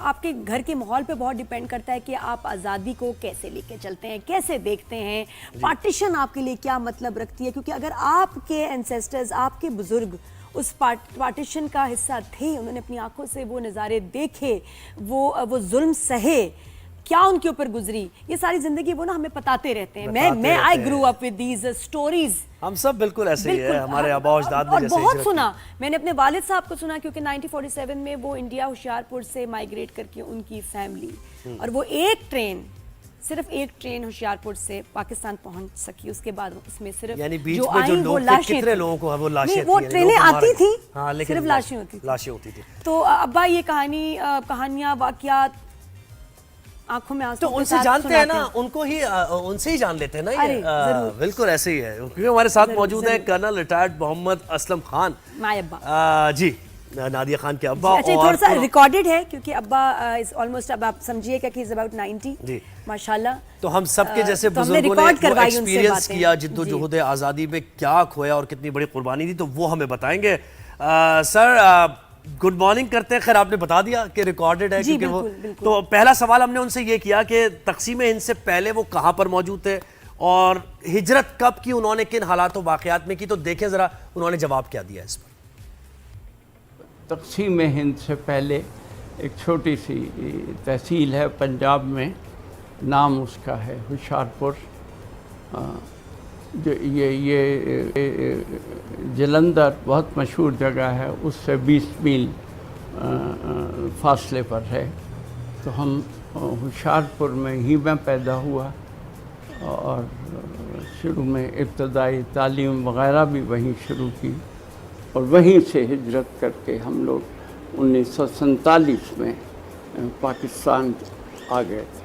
آپ کے گھر کے ماحول پہ بہت ڈیپینڈ کرتا ہے کہ آپ آزادی کو کیسے لے کے چلتے ہیں, کیسے دیکھتے ہیں. پارٹیشن آپ کے لیے کیا مطلب رکھتی ہے, کیونکہ اگر آپ کے اینسیسٹرز, آپ کے بزرگ اس پارٹیشن کا حصہ تھے, انہوں نے اپنی آنکھوں سے وہ نظارے دیکھے, وہ ظلم سہے, کیا ان کے اوپر گزری, یہ ساری زندگی وہ نا ہمیں بتاتے رہتے ہیں. میں آئی گرو اپ ود دیز اسٹوریز. ہم سب بالکل ایسے ہی ہیں, ہمارے آبا و اجداد نے جیسے بہت سنا, میں نے اپنے والد صاحب کو سنا, کیونکہ 1947 میں وہ انڈیا ہوشیارپور سے مائیگریٹ کر کے ان کی فیملی, اور وہ صرف ایک ٹرین ہوشیارپور سے پاکستان پہنچ سکی, اس کے بعد اس میں صرف یعنی بیچ میں جو لوگ تھے, کتنے لوگوں کو وہ لاشیں تھیں, وہ ٹرینیں آتی تھیں, صرف لاشیں ہوتی تھی. تو ابا یہ کہانیاں, واقعات آنکھوں میں تو ان سے جانتے ہیں نا, ان سے ہی جان لیتے ہیں نا یہ. بالکل ایسے ہی ہے, کیونکہ ہمارے ساتھ موجود ہے کرنل ریٹائرڈ محمد اسلم خان, جی نادیہ خان کے ابا. تھوڑا سا ریکارڈڈ ہے کیونکہ ابا آلموسٹ, اب آپ سمجھیے کہ he's about 90 ماشاءاللہ. تو ہم سب کے جیسے بزرگوں نے وہ ایکسپیرینس کیا, جد و جہد آزادی میں کیا کھویا اور کتنی بڑی قربانی دی, تو وہ ہمیں بتائیں گے. سر گڈ مارننگ کرتے ہیں. خیر آپ نے بتا دیا کہ ریکارڈڈ ہے, کیونکہ وہ تو پہلا سوال ہم نے ان سے یہ کیا کہ تقسیم ہند سے پہلے وہ کہاں پر موجود تھے اور ہجرت کب کی انہوں نے, کن حالات و واقعات میں کی, تو دیکھیں ذرا انہوں نے جواب کیا دیا اس پر. تقسیم ہند سے پہلے ایک چھوٹی سی تحصیل ہے پنجاب میں, نام اس کا ہے ہوشیارپور. جو یہ جلندر بہت مشہور جگہ ہے, اس سے 20 میل فاصلے پر ہے. تو ہم ہوشیارپور میں ہی میں پیدا ہوا, اور شروع میں ابتدائی تعلیم وغیرہ بھی وہیں شروع کی, اور وہیں سے ہجرت کر کے ہم لوگ 1947 میں پاکستان آ گئے تھے.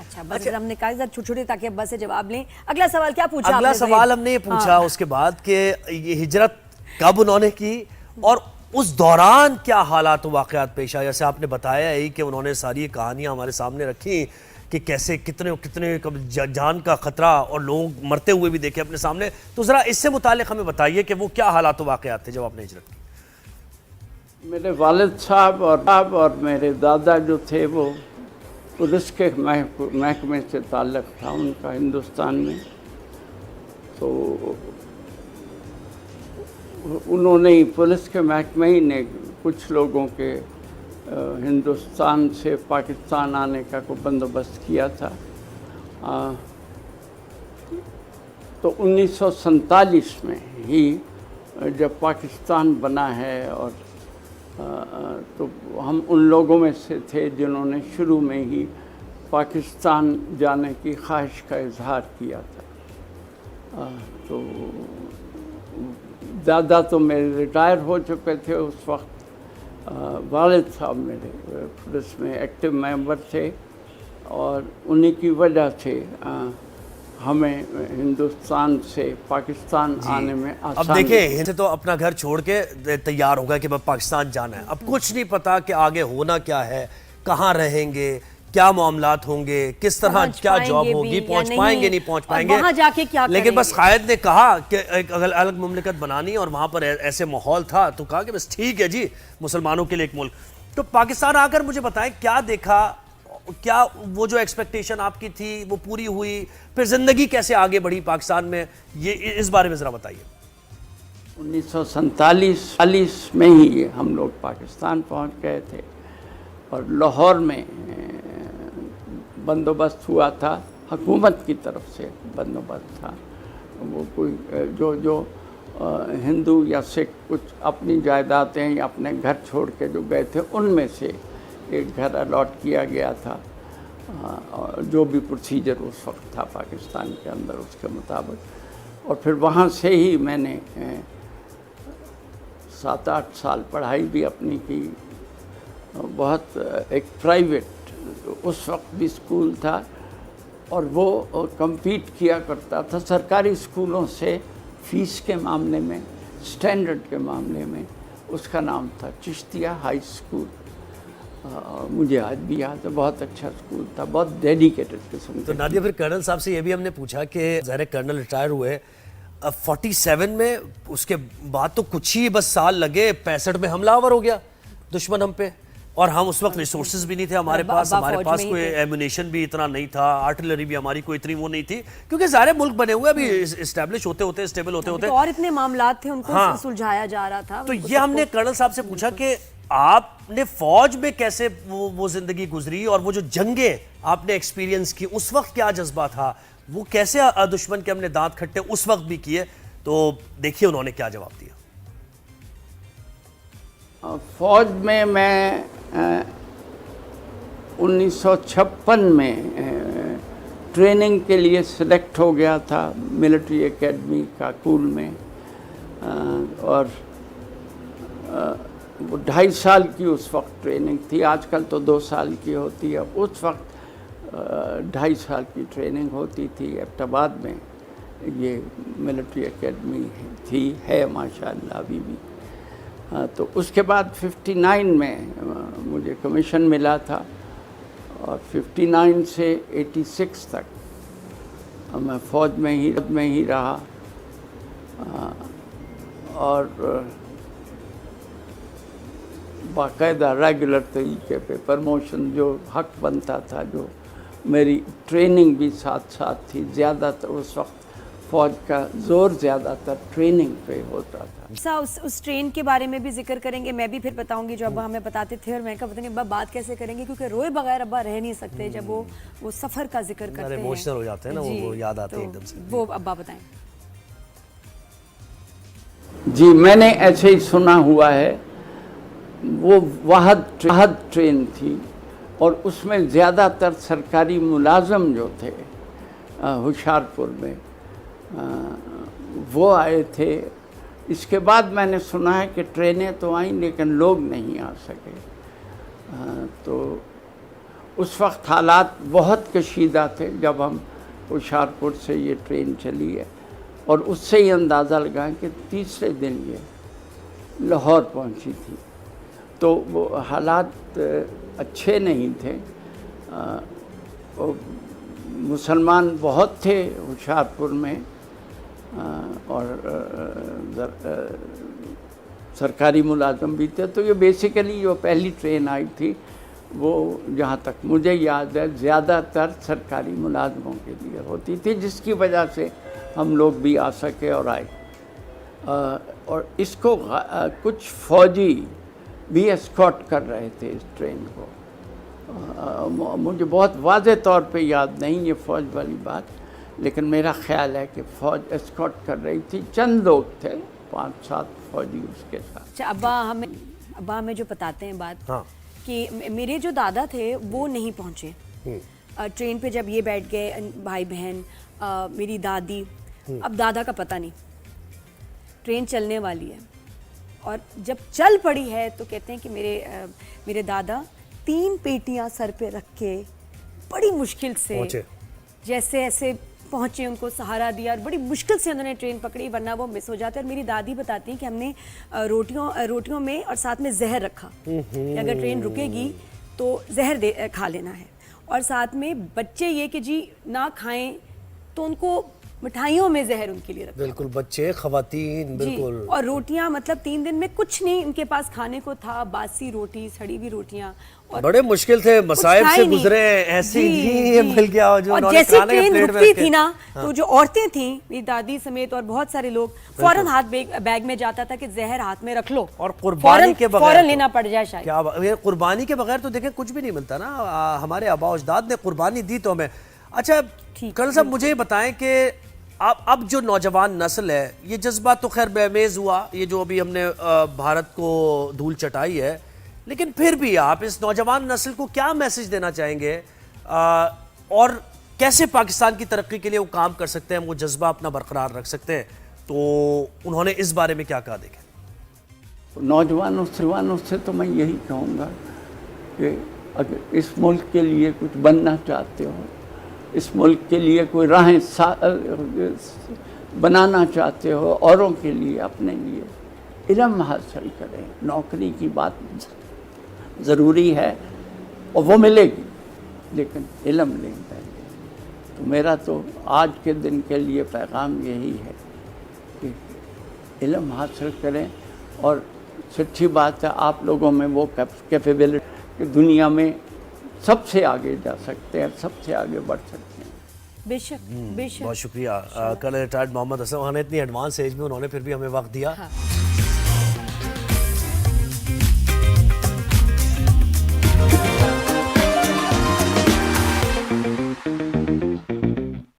اچھا بس ہم نے کہا چھوٹے چھوٹے تاکہ اب بس سے جواب لیں. اگلا سوال کیا پوچھا؟ اگلا سوال ہم نے یہ پوچھا اس کے بعد کہ یہ ہجرت کب انہوں نے کی اور اس دوران کیا حالات و واقعات پیش آئے. جیسے آپ نے بتایا ہی کہ انہوں نے ساری کہانیاں ہمارے سامنے رکھی کہ کیسے کتنے جان کا خطرہ اور لوگ مرتے ہوئے بھی دیکھے اپنے سامنے. تو ذرا اس سے متعلق ہمیں بتائیے کہ وہ کیا حالات و واقعات تھے جب آپ نے ہجرت کی. میرے والد صاحب اور میرے دادا جو تھے وہ پولیس کے محکمے سے تعلق تھا ان کا ہندوستان میں. تو انہوں نے پولیس کے محکمے ہی نے کچھ لوگوں کے ہندوستان سے پاکستان آنے کا کوئی بندوبست کیا تھا. تو 1947 میں ہی جب پاکستان بنا ہے, اور تو ہم ان لوگوں میں سے تھے جنہوں نے شروع میں ہی پاکستان جانے کی خواہش کا اظہار کیا تھا. تو دادا تو میرے ریٹائر ہو چکے تھے اس وقت, والد صاحب میرے پولیس میں ایکٹیو ممبر تھے, اور انہی کی وجہ سے ہمیں ہندوستان سے پاکستان آنے میں آسانی. اب دیکھیں ہند سے تو اپنا گھر چھوڑ کے تیار ہو گیا کہ پاکستان جانا ہے. اب کچھ نہیں پتا کہ آگے ہونا کیا ہے, کہاں رہیں گے, کیا معاملات ہوں گے, کس طرح کیا جاب ہوگی, پہنچ پائیں گے نہیں پہنچ پائیں گے. لیکن بس قائد نے کہا کہ ایک الگ مملکت بنانی, اور وہاں پر ایسے ماحول تھا تو کہا کہ بس ٹھیک ہے جی, مسلمانوں کے لیے ایک ملک. تو پاکستان آ کر مجھے بتائیں کیا دیکھا, کیا وہ جو ایکسپیکٹیشن آپ کی تھی وہ پوری ہوئی, پھر زندگی کیسے آگے بڑھی پاکستان میں, یہ اس بارے میں ذرا بتائیے. 1947 میں ہی ہم لوگ پاکستان پہنچ گئے تھے, اور لاہور میں بندوبست ہوا تھا, حکومت کی طرف سے بندوبست تھا. وہ کوئی جو ہندو یا سکھ کچھ اپنی جائیدادیں یا اپنے گھر چھوڑ کے جو گئے تھے ان میں سے ایک گھر الاٹ کیا گیا تھا, جو بھی پروسیجر اس وقت تھا پاکستان کے اندر اس کے مطابق. اور پھر وہاں سے ہی میں نے 7-8 سال پڑھائی بھی اپنی کی. بہت ایک پرائیویٹ اس وقت بھی اسکول تھا, اور وہ کمپیٹ کیا کرتا تھا سرکاری اسکولوں سے فیس کے معاملے میں, اسٹینڈرڈ کے معاملے میں. اس کا نام تھا چشتیہ ہائی اسکول. مجھے آج بھی یاد ہے, بہت اچھا اسکول تھا, بہت ڈیڈیکیٹڈ قسم. تو نادیہ پھر کرنل صاحب سے یہ بھی ہم نے پوچھا کہ ظاہر کرنل ریٹائر ہوئے 47 میں, اس کے بعد تو کچھ ہی بس سال لگے 65 میں حملہ آور ہو گیا دشمن ہم پہ. اور ہم اس وقت ریسورسز بھی نہیں تھے ہمارے پاس، ہمارے پاس کوئی ایمونیشن بھی اتنا نہیں تھا، آرٹلری بھی ہماری کوئی اتنی وہ نہیں تھی، کیونکہ سارے ملک بنے ہوئے ابھی اسٹیبلش ہوتے ہوتے اسٹیبل ہوتے ہوتے اور اتنے معاملات تھے ان کو سلجھایا جا رہا تھا. تو یہ ہم نے کرنل صاحب سے پوچھا کہ آپ نے فوج میں کیسے وہ زندگی گزری، اور وہ جو جنگیں آپ نے ایکسپیرینس کی اس وقت کیا جذبہ تھا، وہ کیسے دشمن کے ہم نے دانت کھٹے اس وقت بھی کیے، تو دیکھیے انہوں نے کیا جواب دیا. فوج میں 1956 میں ٹریننگ کے لیے سلیکٹ ہو گیا تھا ملٹری اکیڈمی کاکول میں، اور وہ 2.5 سال کی اس وقت ٹریننگ تھی. آج کل تو 2 سال کی ہوتی ہے، اس وقت 2.5 سال کی ٹریننگ ہوتی تھی. ایبٹ آباد میں یہ ملٹری اکیڈمی تھی، ہے ماشاءاللہ ابھی بھی. تو اس کے بعد 59 میں مجھے کمیشن ملا تھا، اور 59 سے 86 تک میں فوج میں ہی رہا، اور باقاعدہ ریگولر طریقے پہ پرموشن جو حق بنتا تھا، جو میری ٹریننگ بھی ساتھ ساتھ تھی. زیادہ تر اس وقت فوج کا زور زیادہ تر ٹریننگ پہ ہوتا تھا. اس ٹرین کے بارے میں بھی ذکر کریں گے، میں بھی پھر بتاؤں گی جو ابا ہمیں بتاتے تھے، اور میں کہا پتہ نہیں ابا بات کیسے کریں گے، کیونکہ روئے بغیر ابا رہ نہیں سکتے جب وہ سفر کا ذکر کرتے ہیں. ایموشنل ہو جاتے ہیں نا، وہ یاد آتے ہیں ایک دم سے. وہ ابا بتائیں. جی میں نے ایسے ہی سنا ہوا ہے. وہ واحد ٹرین تھی، اور اس میں زیادہ تر سرکاری ملازم جو تھے ہوشیارپور میں وہ آئے تھے. اس کے بعد میں نے سنا ہے کہ ٹرینیں تو آئیں لیکن لوگ نہیں آ سکے. تو اس وقت حالات بہت کشیدہ تھے جب ہم ہوشیارپور سے یہ ٹرین چلی ہے، اور اس سے ہی اندازہ لگائیں کہ تیسرے دن یہ لاہور پہنچی تھی. تو وہ حالات اچھے نہیں تھے. مسلمان بہت تھے ہوشیارپور میں، اور سرکاری ملازم بھی تھے. تو یہ بیسیکلی جو پہلی ٹرین آئی تھی وہ جہاں تک مجھے یاد ہے زیادہ تر سرکاری ملازموں کے لیے ہوتی تھی، جس کی وجہ سے ہم لوگ بھی آ سکے اور آئے. اور اس کو کچھ فوجی بھی اسکارٹ کر رہے تھے اس ٹرین کو. مجھے بہت واضح طور پہ یاد نہیں یہ فوج والی بات، لیکن میرا خیال ہے کہ فوج اسکارٹ کر رہی تھی. چند لوگ تھے، 5-7 فوجی اس کے ساتھ. اچھا ابا ہمیں جو بتاتے ہیں بات کہ میرے جو دادا تھے وہ نہیں پہنچے ٹرین پہ. جب یہ بیٹھ گئے بھائی بہن، میری دادی، اب دادا کا پتہ نہیں. ٹرین چلنے والی ہے، اور جب چل پڑی ہے تو کہتے ہیں کہ میرے دادا 3 پیٹیاں سر پہ رکھ کے بڑی مشکل سے جیسے ایسے پہنچے، ان کو سہارا دیا، اور بڑی مشکل سے انہوں نے ٹرین پکڑی، ورنہ وہ مس ہو جاتے. اور میری دادی بتاتی ہیں کہ ہم نے روٹیوں میں اور ساتھ میں زہر رکھا کہ اگر ٹرین رکے گی تو زہر کھا لینا ہے. اور ساتھ میں بچے یہ کہ جی نہ کھائیں تو ان کو مٹھائیوں میں زہر ان کے لیے رکھا. بالکل، بچے، خواتین، بالکل. اور روٹیاں مطلب 3 دن میں کچھ نہیں ان کے پاس کھانے کو تھا، باسی روٹی، سڑی ہوئی روٹیاں. بڑے مشکل تھے، مصائب سے گزرے ہیں. ایسے ہی مل گیا جو انہوں نے کھانے کے پلیٹ رکتی تھی نا، تو جو عورتیں تھیں میری دادی سمیت اور بہت سارے لوگ، فوراً ہاتھ بیگ میں جاتا تھا کہ زہر ہاتھ میں رکھ لو، اور قربانی کے بغیر فوراً لینا پڑ جائے شاید. کیا قربانی کے بغیر تو دیکھیں کچھ بھی نہیں ملتا نا. ہمارے آبا و اجداد نے قربانی دی تو ہمیں. اچھا کرنل صاحب مجھے یہ بتائیں کہ اب جو نوجوان نسل ہے، یہ جذبہ تو خیر بے میز ہوا، یہ جو ابھی ہم نے بھارت کو دھول چٹائی ہے، لیکن پھر بھی آپ اس نوجوان نسل کو کیا میسج دینا چاہیں گے، اور کیسے پاکستان کی ترقی کے لیے وہ کام کر سکتے ہیں، وہ جذبہ اپنا برقرار رکھ سکتے ہیں؟ تو انہوں نے اس بارے میں کیا کہا؟ دیکھیں نوجوانوں سے تو میں یہی کہوں گا کہ اگر اس ملک کے لیے کچھ بننا چاہتے ہو، اس ملک کے لیے کوئی راہیں بنانا چاہتے ہو، اوروں کے لیے، اپنے لیے، علم حاصل کریں. نوکری کی بات ضروری ہے اور وہ ملے گی، لیکن علم لیں پہلے. تو میرا تو آج کے دن کے لیے پیغام یہی ہے کہ علم حاصل کریں. اور سچی بات ہے آپ لوگوں میں وہ کہ دنیا میں سب سے آگے جا سکتے ہیں, سب سے آگے بڑھ سکتے ہیں. بے شک بہت شکریہ. کل ریٹائرڈ محمد اسلم خان نے اتنی ایڈوانس ایج میں انہوں نے پھر بھی ہمیں وقت دیا.